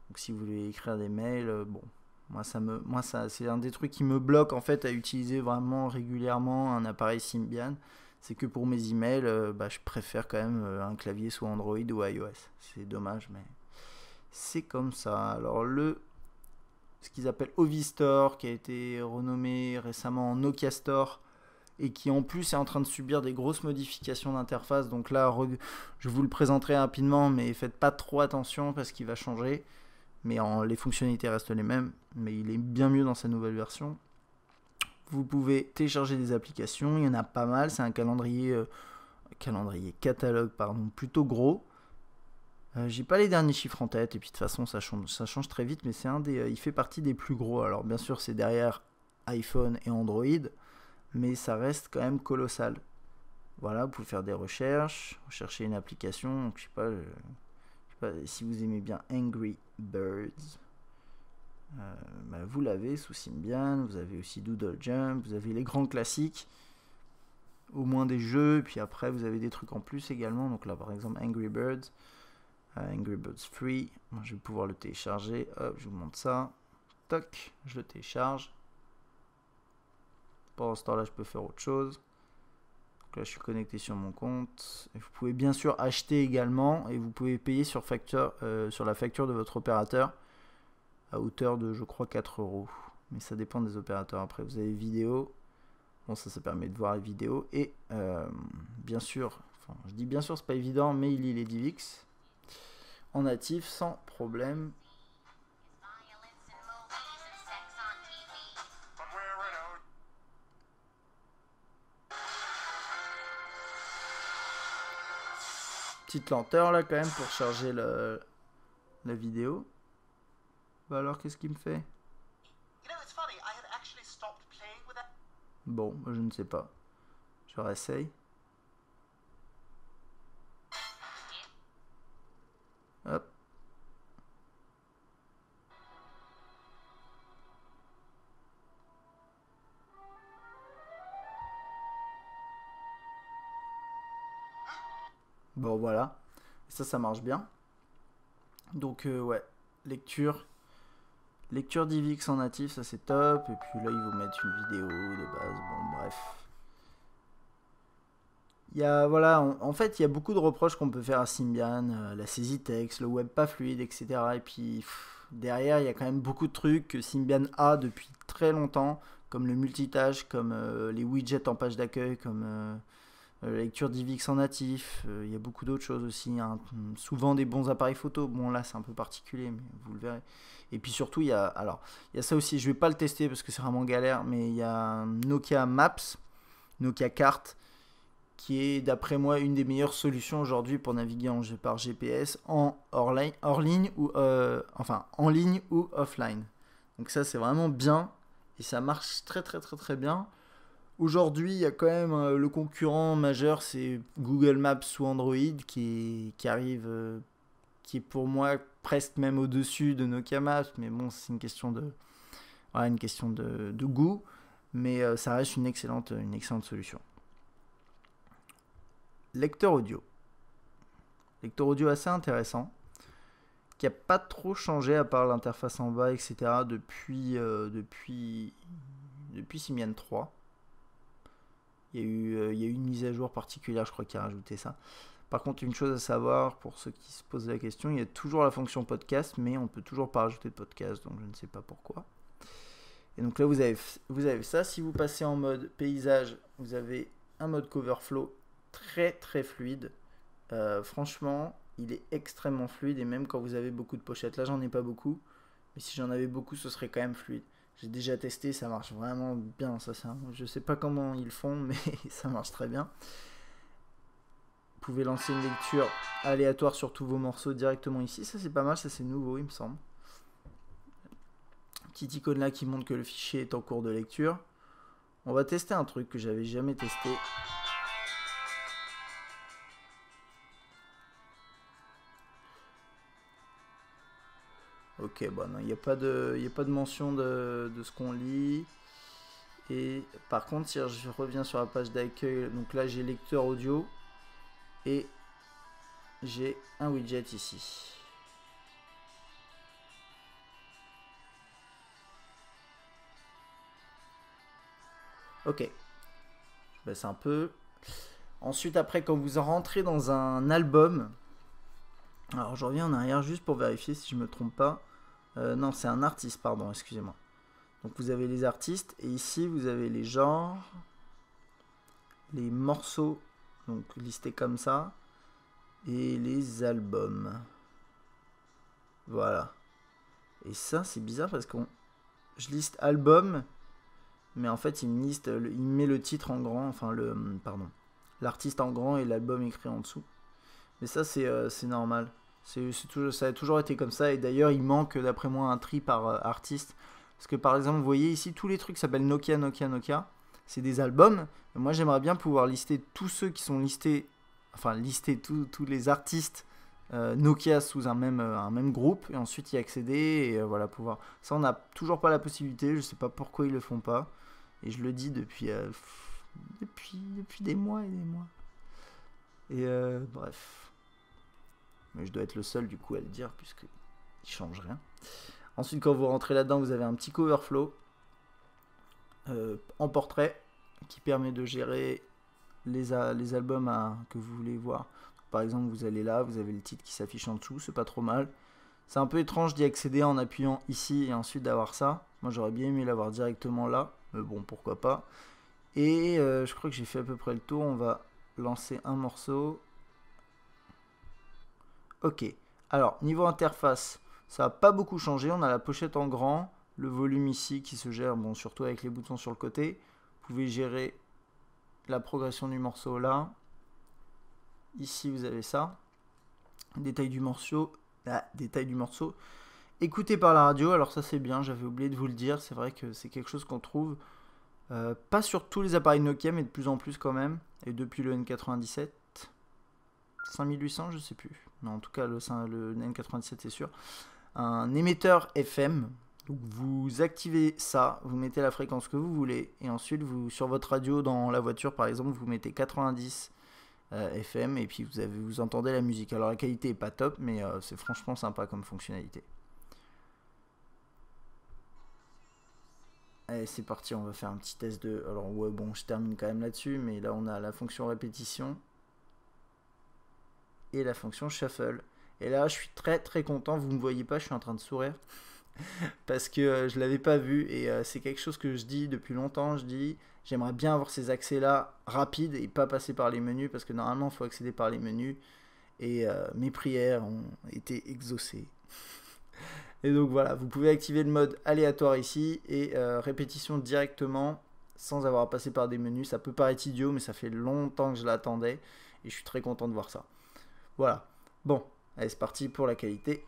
Donc si vous voulez écrire des mails, bon, moi c'est un des trucs qui me bloque en fait à utiliser vraiment régulièrement un appareil Symbian. C'est que pour mes emails, je préfère quand même un clavier soit Android ou iOS. C'est dommage, mais c'est comme ça. Alors ce qu'ils appellent Ovi Store, qui a été renommé récemment en Nokia Store, et qui en plus est en train de subir des grosses modifications d'interface. Donc là, je vous le présenterai rapidement, mais faites pas trop attention parce qu'il va changer. Mais les fonctionnalités restent les mêmes, mais il est bien mieux dans sa nouvelle version. Vous pouvez télécharger des applications, il y en a pas mal. C'est un catalogue plutôt gros. J'ai pas les derniers chiffres en tête, et puis de toute façon ça change très vite, mais il fait partie des plus gros. Alors bien sûr c'est derrière iPhone et Android, mais ça reste quand même colossal. Voilà, vous pouvez faire des recherches, chercher une application, donc je sais pas si vous aimez bien Angry Birds, vous l'avez sous Symbian. Vous avez aussi Doodle Jump, vous avez les grands classiques, au moins des jeux, puis après vous avez des trucs en plus également. Donc là par exemple Angry Birds Free, moi, je vais pouvoir le télécharger. Hop, je vous montre ça. Toc, je le télécharge. Pendant ce temps-là, je peux faire autre chose. Donc là, je suis connecté sur mon compte. Et vous pouvez bien sûr acheter également, et vous pouvez payer sur la facture de votre opérateur à hauteur de, je crois, 4 €. Mais ça dépend des opérateurs. Après, vous avez vidéo. Bon, ça permet de voir les vidéos. Et bien sûr, je dis bien sûr, c'est pas évident, mais il lit les DivX en natif sans problème. Petite lenteur là quand même pour charger la vidéo. Bah alors qu'est-ce qu'il me fait? Bon, je ne sais pas. Je réessaye. Hop. Bon voilà. Et ça marche bien. Donc ouais, lecture DivX en natif, ça c'est top. Et puis là ils vous mettent une vidéo de base. Bon bref. Voilà, en fait, il y a beaucoup de reproches qu'on peut faire à Symbian, la saisie texte, le web pas fluide, etc. Et puis derrière, il y a quand même beaucoup de trucs que Symbian a depuis très longtemps, comme le multitâche, comme les widgets en page d'accueil, comme la lecture DivX en natif. Il y a beaucoup d'autres choses aussi, hein. Souvent des bons appareils photo. Bon là, c'est un peu particulier, mais vous le verrez. Et puis surtout, il y a ça aussi. Je vais pas le tester parce que c'est vraiment galère, mais il y a Nokia Maps, Nokia Carte, qui est d'après moi une des meilleures solutions aujourd'hui pour naviguer par GPS hors ligne ou en ligne ou offline. Donc ça c'est vraiment bien et ça marche très très très très bien. Aujourd'hui il y a quand même le concurrent majeur, c'est Google Maps sous Android qui arrive, qui est pour moi presque même au-dessus de Nokia Maps, mais bon c'est une question de goût, mais ça reste une excellente solution. Lecteur audio assez intéressant, qui a pas trop changé à part l'interface en bas, etc. depuis depuis Symbian 3. Il y a eu une mise à jour particulière, je crois, qui a rajouté ça. Par contre, une chose à savoir, pour ceux qui se posent la question, il y a toujours la fonction podcast, mais on ne peut toujours pas rajouter de podcast, donc je ne sais pas pourquoi. Et donc là, vous avez ça. Si vous passez en mode paysage, vous avez un mode cover flow très très fluide. Franchement, il est extrêmement fluide, et même quand vous avez beaucoup de pochettes. Là, j'en ai pas beaucoup, mais si j'en avais beaucoup, ce serait quand même fluide. J'ai déjà testé, ça marche vraiment bien. Je sais pas comment ils font, mais ça marche très bien. Vous pouvez lancer une lecture aléatoire sur tous vos morceaux directement ici. Ça, c'est pas mal, ça c'est nouveau, il me semble. Petite icône là qui montre que le fichier est en cours de lecture. On va tester un truc que j'avais jamais testé. Ok, bon, non, il n'y a pas de mention de ce qu'on lit. Et par contre, si je reviens sur la page d'accueil, donc là j'ai lecteur audio et j'ai un widget ici. Ok, je baisse un peu. Ensuite, après, quand vous rentrez dans un album, alors je reviens en arrière juste pour vérifier si je me trompe pas. Non, c'est un artiste, pardon, excusez-moi. Donc vous avez les artistes et ici vous avez les genres, les morceaux, donc listés comme ça, et les albums. Voilà. Et ça c'est bizarre parce que je liste album, mais en fait il met le titre en grand, enfin l'artiste en grand et l'album écrit en dessous. Mais ça c'est normal. Ça a toujours été comme ça, et d'ailleurs il manque d'après moi un tri par artiste. Parce que par exemple, vous voyez ici, tous les trucs s'appellent Nokia, Nokia, Nokia. C'est des albums. Et moi, j'aimerais bien pouvoir lister tous ceux qui sont listés, enfin, lister tous les artistes Nokia sous un même groupe, et ensuite y accéder, et voilà, pouvoir. Ça, on n'a toujours pas la possibilité. Je sais pas pourquoi ils le font pas. Et je le dis depuis des mois et des mois. Et bref. Mais je dois être le seul, du coup, à le dire, puisqu'il ne change rien. Ensuite, quand vous rentrez là-dedans, vous avez un petit cover flow en portrait qui permet de gérer les albums que vous voulez voir. Par exemple, vous allez là, vous avez le titre qui s'affiche en dessous, c'est pas trop mal. C'est un peu étrange d'y accéder en appuyant ici et ensuite d'avoir ça. Moi, j'aurais bien aimé l'avoir directement là, mais bon, pourquoi pas. Et je crois que j'ai fait à peu près le tour. On va lancer un morceau. Ok. Alors, niveau interface, ça n'a pas beaucoup changé. On a la pochette en grand, le volume ici qui se gère, bon, surtout avec les boutons sur le côté. Vous pouvez gérer la progression du morceau là. Ici, vous avez ça. Détail du morceau. Détail du morceau. Écouté par la radio. Alors ça, c'est bien. J'avais oublié de vous le dire. C'est vrai que c'est quelque chose qu'on trouve pas sur tous les appareils Nokia, mais de plus en plus quand même. Et depuis le N97. 5800, je sais plus. Non, en tout cas, le N97, c'est sûr. Un émetteur FM. Donc vous activez ça, vous mettez la fréquence que vous voulez, et ensuite sur votre radio dans la voiture par exemple, vous mettez 90 FM, et puis vous entendez la musique. Alors la qualité est pas top, mais c'est franchement sympa comme fonctionnalité. Allez, c'est parti, on va faire un petit test de... Alors ouais, bon, je termine quand même là-dessus, mais là on a la fonction répétition et la fonction shuffle. Et là, je suis très très content, vous ne me voyez pas, je suis en train de sourire. Parce que je l'avais pas vu, et c'est quelque chose que je dis depuis longtemps. Je dis j'aimerais bien avoir ces accès là rapides et pas passer par les menus, parce que normalement il faut accéder par les menus, et mes prières ont été exaucées. Et donc voilà, vous pouvez activer le mode aléatoire ici et répétition directement sans avoir à passer par des menus. Ça peut paraître idiot, mais ça fait longtemps que je l'attendais et je suis très content de voir ça. Voilà, bon, allez, c'est parti pour la qualité.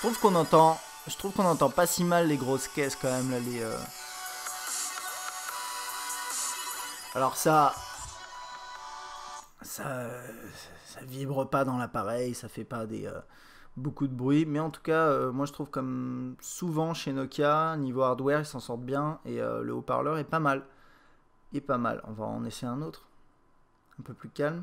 Je trouve qu'on entend pas si mal les grosses caisses quand même là. Alors ça, ça vibre pas dans l'appareil, ça fait pas beaucoup de bruit, mais en tout cas, moi je trouve comme souvent chez Nokia, niveau hardware, ils s'en sortent bien et le haut-parleur est pas mal. Il est pas mal. On va en essayer un autre, un peu plus calme.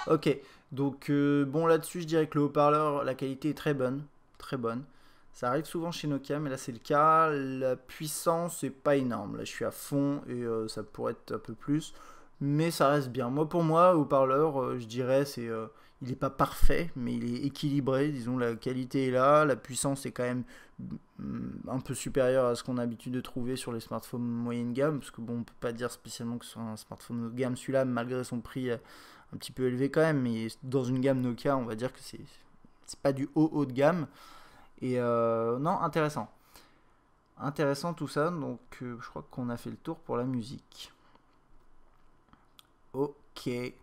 Ok, donc bon là-dessus je dirais que le haut-parleur, la qualité est très bonne, très bonne. Ça arrive souvent chez Nokia, mais là c'est le cas. La puissance est pas énorme. Là je suis à fond et ça pourrait être un peu plus, mais ça reste bien. Moi pour moi, haut-parleur, je dirais il est pas parfait, mais il est équilibré. Disons la qualité est là, la puissance est quand même un peu supérieure à ce qu'on a l'habitude de trouver sur les smartphones moyenne gamme, parce que bon on peut pas dire spécialement que ce soit un smartphone haut de gamme celui-là, malgré son prix un petit peu élevé quand même, mais dans une gamme Nokia, on va dire que c'est pas du haut de gamme. Et non, intéressant. Intéressant tout ça, donc je crois qu'on a fait le tour pour la musique. Ok. Et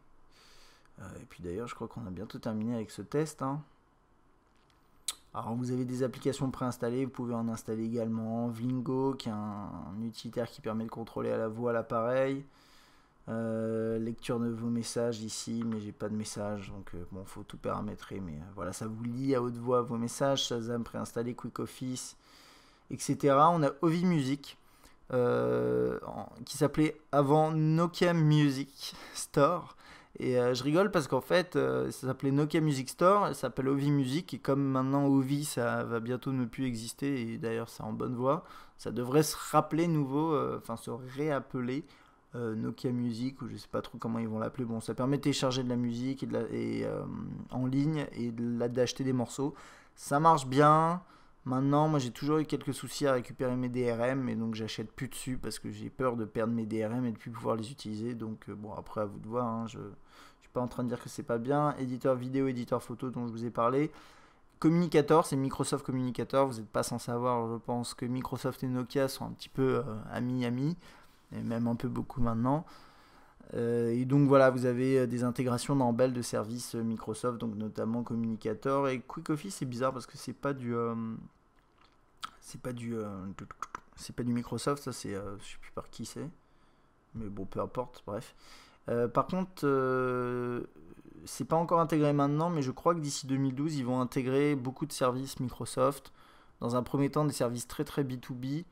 puis d'ailleurs, je crois qu'on a bientôt terminé avec ce test. Hein. Alors vous avez des applications préinstallées, vous pouvez en installer également. Vlingo, qui est un utilitaire qui permet de contrôler à la voix l'appareil. Lecture de vos messages ici, mais j'ai pas de message, donc bon, faut tout paramétrer, mais voilà, ça vous lit à haute voix vos messages. Shazam préinstallé, Quick Office, etc. On a Ovi Music, qui s'appelait avant Nokia Music Store, et je rigole parce qu'en fait ça s'appelait Nokia Music Store, ça s'appelle Ovi Music, et comme maintenant Ovi ça va bientôt ne plus exister, et d'ailleurs c'est en bonne voie, ça devrait se rappeler nouveau, enfin se réappeler Nokia Music, ou je sais pas trop comment ils vont l'appeler. Bon, ça permet de télécharger de la musique en ligne et d'acheter des morceaux. Ça marche bien. Maintenant, moi j'ai toujours eu quelques soucis à récupérer mes DRM, et donc j'achète plus dessus parce que j'ai peur de perdre mes DRM et de plus pouvoir les utiliser. Donc bon, après à vous de voir. Hein, je suis pas en train de dire que c'est pas bien. Éditeur vidéo, éditeur photo dont je vous ai parlé. Communicator, c'est Microsoft Communicator. Vous n'êtes pas sans savoir, je pense, que Microsoft et Nokia sont un petit peu amis, et même un peu beaucoup maintenant. Et donc voilà, vous avez des intégrations dans Bell de services Microsoft, donc notamment Communicator et Quick Office. C'est bizarre parce que c'est pas du c'est pas du Microsoft, ça c'est je sais plus par qui c'est, mais bon peu importe, bref. Par contre, c'est pas encore intégré maintenant, mais je crois que d'ici 2012 ils vont intégrer beaucoup de services Microsoft. Dans un premier temps des services très très B2B,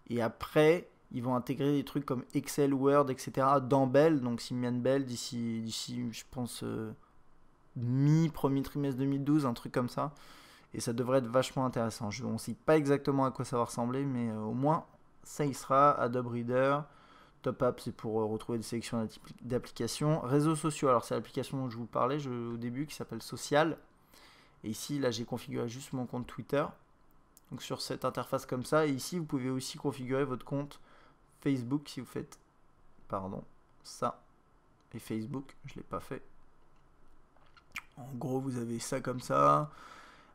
et après ils vont intégrer des trucs comme Excel, Word, etc. dans Bell, donc Symbian Bell, d'ici je pense, mi-premier trimestre 2012, un truc comme ça. Et ça devrait être vachement intéressant. On ne sait pas exactement à quoi ça va ressembler, mais au moins, ça y sera. Adobe Reader, Top App, c'est pour retrouver des sélections d'applications. Réseaux sociaux, alors c'est l'application dont je vous parlais au début, qui s'appelle Social. Et ici, là, j'ai configuré juste mon compte Twitter. Donc sur cette interface comme ça. Et ici, vous pouvez aussi configurer votre compte Facebook si vous faites, pardon, ça, et Facebook, je l'ai pas fait. En gros, vous avez ça comme ça,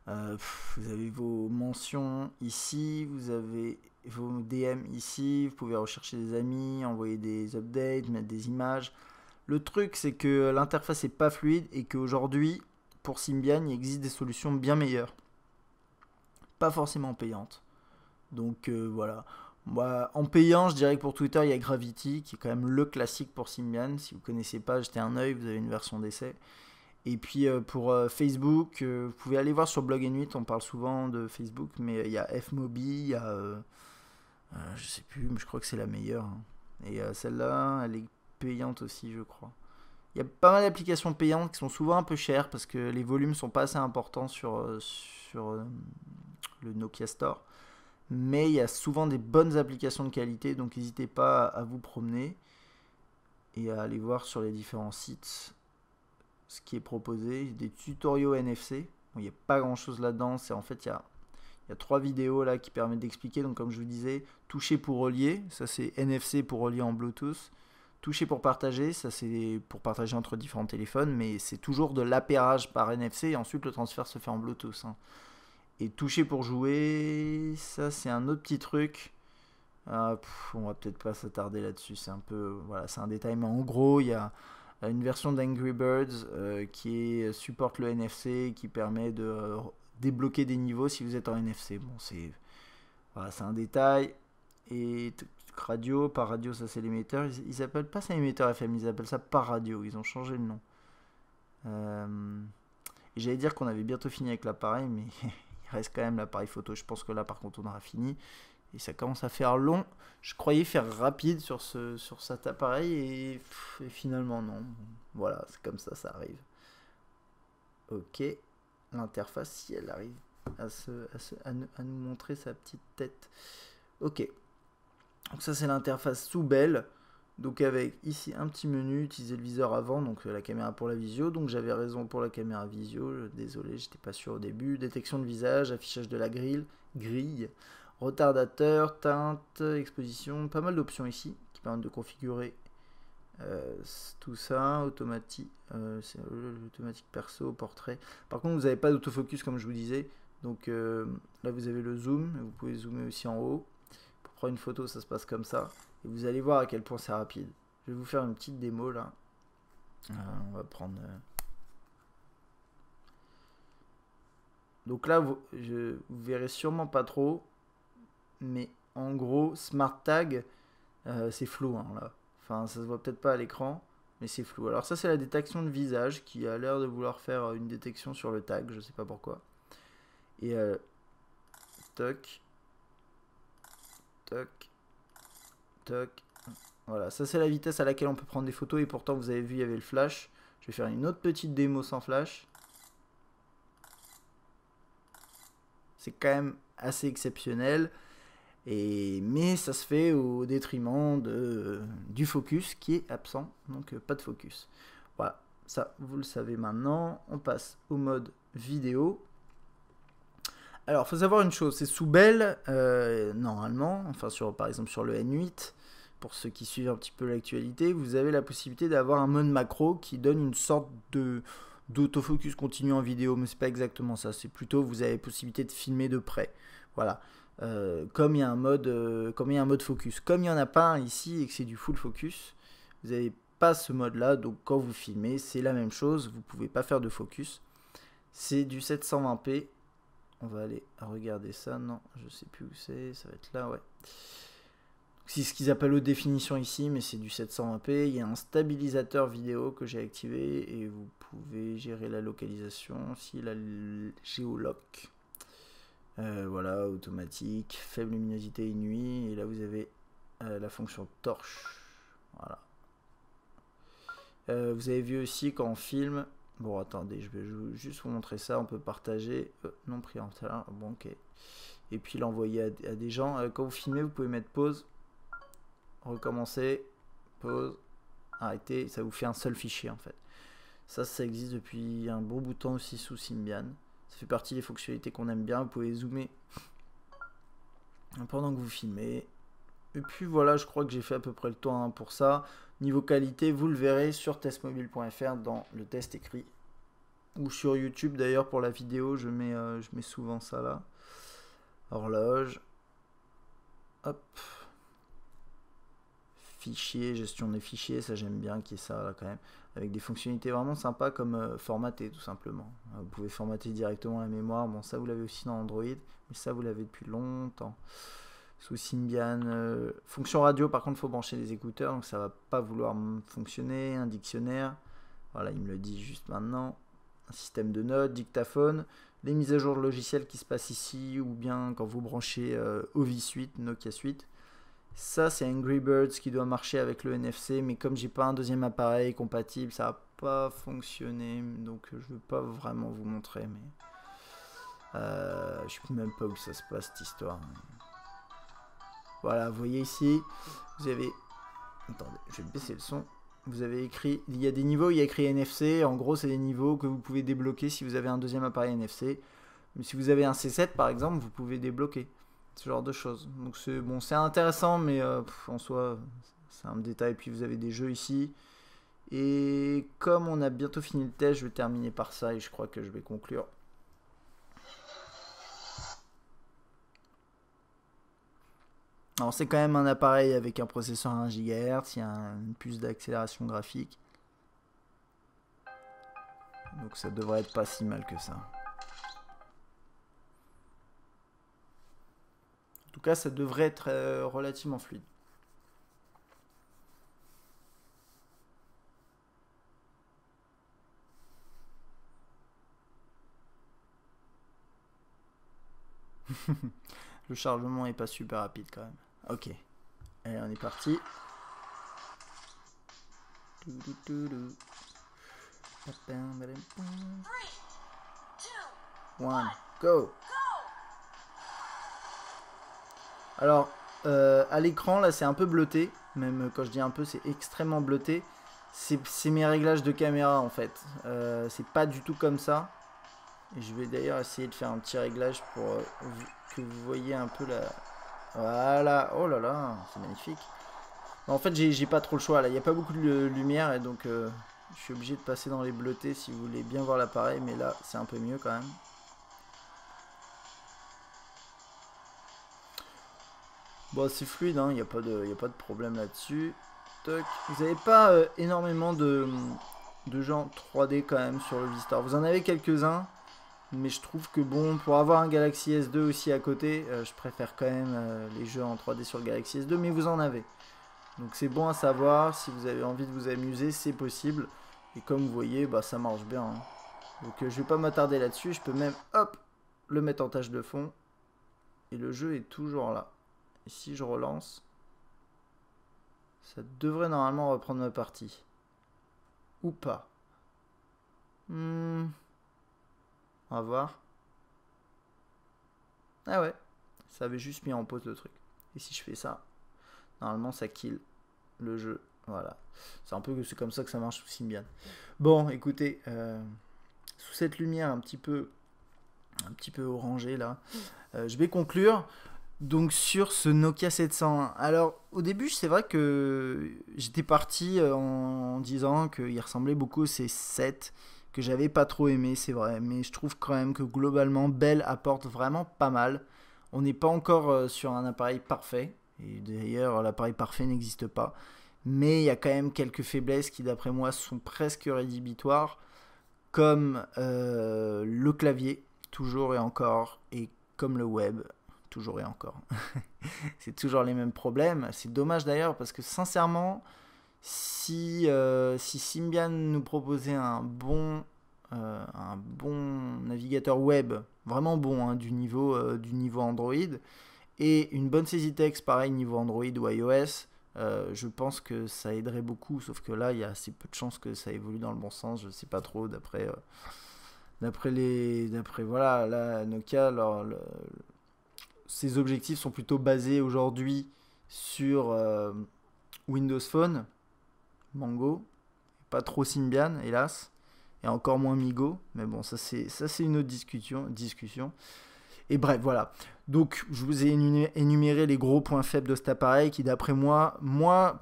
vous avez vos mentions ici, vous avez vos DM ici, vous pouvez rechercher des amis, envoyer des updates, mettre des images. Le truc, c'est que l'interface est pas fluide et qu'aujourd'hui, pour Symbian, il existe des solutions bien meilleures, pas forcément payantes. Donc voilà. Moi, en payant, je dirais que pour Twitter, il y a Gravity, qui est quand même le classique pour Symbian. Si vous ne connaissez pas, jetez un œil, vous avez une version d'essai. Et puis pour Facebook, vous pouvez aller voir sur Blog & 8, on parle souvent de Facebook, mais il y a Fmobi, il y a, je sais plus, mais je crois que c'est la meilleure. Hein. Et celle-là, elle est payante aussi, je crois. Il y a pas mal d'applications payantes qui sont souvent un peu chères, parce que les volumes sont pas assez importants sur le Nokia Store. Mais il y a souvent des bonnes applications de qualité, donc n'hésitez pas à vous promener et à aller voir sur les différents sites ce qui est proposé. Des tutoriaux NFC, bon, il n'y a pas grand chose là-dedans, en fait il y a 3 vidéos là qui permettent d'expliquer. Donc comme je vous disais, toucher pour relier, ça c'est NFC pour relier en Bluetooth, toucher pour partager, ça c'est pour partager entre différents téléphones, mais c'est toujours de l'appairage par NFC et ensuite le transfert se fait en Bluetooth. Hein. Et toucher pour jouer, ça c'est un autre petit truc. On va peut-être pas s'attarder là-dessus, c'est un peu, voilà, c'est un détail, mais en gros il y a une version d'Angry Birds qui supporte le NFC, qui permet de débloquer des niveaux si vous êtes en NFC. Bon, voilà, c'est un détail. Et radio, par radio, ça c'est l'émetteur. Ils appellent pas ça émetteur FM, ils appellent ça par radio. Ils ont changé le nom. J'allais dire qu'on avait bientôt fini avec l'appareil, mais il reste quand même l'appareil photo. Je pense que là, par contre, on aura fini. Et ça commence à faire long. Je croyais faire rapide sur cet appareil et finalement non. Voilà, c'est comme ça arrive. Ok. L'interface, si elle arrive à nous montrer sa petite tête. Ok. Donc ça c'est l'interface sous belle. Donc avec ici un petit menu, utiliser le viseur avant, donc la caméra pour la visio. Donc j'avais raison pour la caméra visio. Désolé, j'étais pas sûr au début. Détection de visage, affichage de la grille. Retardateur, teinte, exposition, pas mal d'options ici qui permettent de configurer tout ça, automatique, c'est l'automatique perso, portrait. Par contre, vous n'avez pas d'autofocus comme je vous disais. Donc là, vous avez le zoom, vous pouvez zoomer aussi en haut. Pour prendre une photo, ça se passe comme ça. Et vous allez voir à quel point c'est rapide. Je vais vous faire une petite démo là. On va prendre... Donc là, vous verrez sûrement pas trop. Mais en gros, Smart Tag, c'est flou hein, là. Enfin, ça se voit peut-être pas à l'écran, mais c'est flou. Alors ça, c'est la détection de visage qui a l'air de vouloir faire une détection sur le tag, je sais pas pourquoi. Et toc, toc, toc. Voilà, ça c'est la vitesse à laquelle on peut prendre des photos et pourtant vous avez vu, il y avait le flash. Je vais faire une autre petite démo sans flash. C'est quand même assez exceptionnel. Mais ça se fait au détriment du focus qui est absent, donc pas de focus. Voilà, ça vous le savez maintenant. On passe au mode vidéo. Alors, il faut savoir une chose, c'est sous belle, normalement, enfin par exemple sur le N8, pour ceux qui suivent un petit peu l'actualité, vous avez la possibilité d'avoir un mode macro qui donne une sorte d'autofocus continu en vidéo, mais c'est pas exactement ça, c'est plutôt vous avez la possibilité de filmer de près. Voilà. Comme il y a un mode focus. Comme il n'y en a pas un ici et que c'est du full focus, vous n'avez pas ce mode là, donc quand vous filmez c'est la même chose, vous ne pouvez pas faire de focus. C'est du 720p. On va aller regarder ça. Non, je sais plus où c'est, ça va être là, ouais. C'est ce qu'ils appellent haute définition ici, mais c'est du 720p. Il y a un stabilisateur vidéo que j'ai activé et vous pouvez gérer la localisation, si la géoloc. Voilà, automatique, faible luminosité et nuit. Et là vous avez la fonction torche. Voilà. Vous avez vu aussi quand on filme. Bon, attendez, je vais juste vous montrer ça. On peut partager. Non pris en retard. Bon, ok. Et puis l'envoyer à des gens. Quand vous filmez, vous pouvez mettre pause. Recommencer. Pause. Arrêter. Ça vous fait un seul fichier en fait. Ça existe depuis un bon bout de temps aussi sous Symbian. Ça fait partie des fonctionnalités qu'on aime bien. Vous pouvez zoomer pendant que vous filmez. Et puis voilà, je crois que j'ai fait à peu près le tour hein, pour ça. Niveau qualité, vous le verrez sur testmobile.fr dans le test écrit. Ou sur YouTube d'ailleurs pour la vidéo, je mets souvent ça là. Horloge. Hop. Fichier, gestion des fichiers, ça j'aime bien qu'il y ait ça là quand même. Avec des fonctionnalités vraiment sympas comme formater tout simplement. Vous pouvez formater directement la mémoire. Bon, ça vous l'avez aussi dans Android, mais ça vous l'avez depuis longtemps. Sous Symbian. Fonction radio, par contre, il faut brancher les écouteurs, donc ça va pas vouloir fonctionner. Un dictionnaire. Voilà, il me le dit juste maintenant. Un système de notes, dictaphone. Les mises à jour de logiciels qui se passent ici, ou bien quand vous branchez Ovi Suite, Nokia Suite. Ça, c'est Angry Birds qui doit marcher avec le NFC, mais comme j'ai pas un deuxième appareil compatible, ça va pas fonctionner, donc je vais pas vraiment vous montrer, mais je sais même pas où ça se passe cette histoire. Voilà, vous voyez ici, vous avez, attendez, je vais baisser le son. Vous avez écrit, il y a des niveaux, il y a écrit NFC. En gros, c'est des niveaux que vous pouvez débloquer si vous avez un deuxième appareil NFC. Mais si vous avez un C7 par exemple, vous pouvez débloquer ce genre de choses. Donc c'est bon, c'est intéressant, mais en soi, c'est un détail. Puis vous avez des jeux ici. Et comme on a bientôt fini le test, je vais terminer par ça et je crois que je vais conclure. Alors c'est quand même un appareil avec un processeur 1 GHz, il y a une puce d'accélération graphique. Donc ça devrait être pas si mal que ça. En tout cas, ça devrait être relativement fluide. Le chargement est pas super rapide quand même. Ok. Allez, on est parti. One, go. Alors, à l'écran, là, c'est un peu bleuté. Même quand je dis un peu, c'est extrêmement bleuté. C'est mes réglages de caméra, en fait. C'est pas du tout comme ça. Et je vais d'ailleurs essayer de faire un petit réglage pour que vous voyez un peu la... Voilà. Oh là là, c'est magnifique. En fait, j'ai pas trop le choix, là. Il n'y a pas beaucoup de lumière, et donc je suis obligé de passer dans les bleutés si vous voulez bien voir l'appareil. Mais là, c'est un peu mieux quand même. Bon, c'est fluide, hein, il n'y a pas de problème là-dessus. Vous n'avez pas énormément de jeux en 3D quand même sur le Vistar. Vous en avez quelques-uns, mais je trouve que bon, pour avoir un Galaxy S2 aussi à côté, je préfère quand même les jeux en 3D sur le Galaxy S2, mais vous en avez. Donc c'est bon à savoir, si vous avez envie de vous amuser, c'est possible. Et comme vous voyez, bah, ça marche bien. Hein. Donc je vais pas m'attarder là-dessus, je peux même, hop, le mettre en tâche de fond. Et le jeu est toujours là. Et si je relance, ça devrait normalement reprendre ma partie. Ou pas. On va voir. Ah ouais, ça avait juste mis en pause le truc. Et si je fais ça, normalement ça kill le jeu. Voilà. C'est comme ça que ça marche sous Symbian. Bon, écoutez, sous cette lumière un petit peu orangée là, je vais conclure. Donc sur ce Nokia 701. Alors au début c'est vrai que j'étais parti en disant qu'il ressemblait beaucoup au C7, que j'avais pas trop aimé, c'est vrai, mais je trouve quand même que globalement Bell apporte vraiment pas mal. On n'est pas encore sur un appareil parfait, et d'ailleurs l'appareil parfait n'existe pas, mais il y a quand même quelques faiblesses qui d'après moi sont presque rédhibitoires, comme le clavier, toujours et encore, et comme le web. Toujours et encore. C'est toujours les mêmes problèmes. C'est dommage d'ailleurs parce que sincèrement, si Symbian nous proposait un bon navigateur web, vraiment bon, hein, du niveau Android, et une bonne saisie texte, pareil niveau Android ou iOS, je pense que ça aiderait beaucoup. Sauf que là, il y a assez peu de chances que ça évolue dans le bon sens. Je sais pas trop d'après voilà, là, Nokia, ses objectifs sont plutôt basés aujourd'hui sur Windows Phone, Mango, pas trop Symbian, hélas, et encore moins Migo, mais bon, ça c'est une autre discussion. Et bref, voilà. Donc, je vous ai énuméré les gros points faibles de cet appareil qui, d'après moi,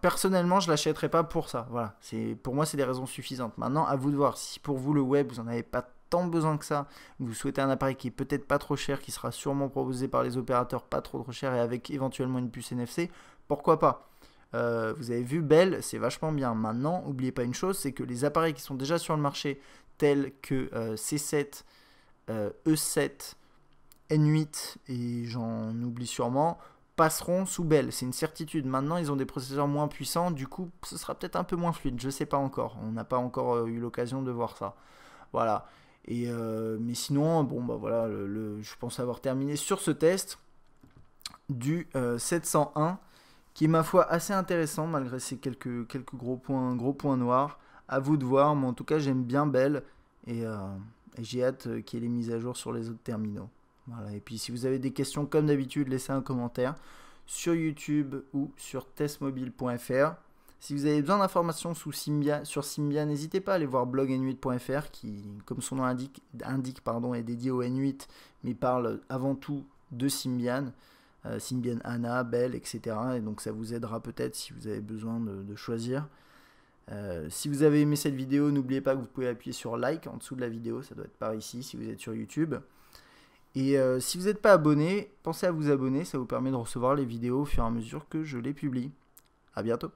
personnellement, je ne l'achèterais pas pour ça. Voilà. Pour moi, c'est des raisons suffisantes. Maintenant, à vous de voir. Si pour vous, le web, vous n'en avez pas tant besoin que ça, vous souhaitez un appareil qui est peut-être pas trop cher, qui sera sûrement proposé par les opérateurs pas trop cher et avec éventuellement une puce NFC, pourquoi pas. Vous avez vu, Bell, c'est vachement bien. Maintenant, n'oubliez pas une chose, c'est que les appareils qui sont déjà sur le marché, tels que C7, E7, N8 et j'en oublie sûrement, passeront sous Bell. C'est une certitude. Maintenant, ils ont des processeurs moins puissants, du coup, ce sera peut-être un peu moins fluide. Je sais pas encore. On n'a pas encore eu l'occasion de voir ça. Voilà. Et mais sinon, bon bah voilà, je pense avoir terminé sur ce test du 701, qui est ma foi assez intéressant malgré ces quelques gros points noirs. À vous de voir, mais en tout cas j'aime bien Bell et j'ai hâte qu'il y ait les mises à jour sur les autres terminaux. Voilà. Et puis si vous avez des questions comme d'habitude, laissez un commentaire sur YouTube ou sur testmobile.fr. Si vous avez besoin d'informations sur Symbian, n'hésitez pas à aller voir blog-n8.fr qui, comme son nom indique est dédié au N8, mais parle avant tout de Symbian. Symbian Anna, Bell, etc. Et donc ça vous aidera peut-être si vous avez besoin de choisir. Si vous avez aimé cette vidéo, n'oubliez pas que vous pouvez appuyer sur like en dessous de la vidéo, ça doit être par ici si vous êtes sur YouTube. Et si vous n'êtes pas abonné, pensez à vous abonner, ça vous permet de recevoir les vidéos au fur et à mesure que je les publie. A bientôt.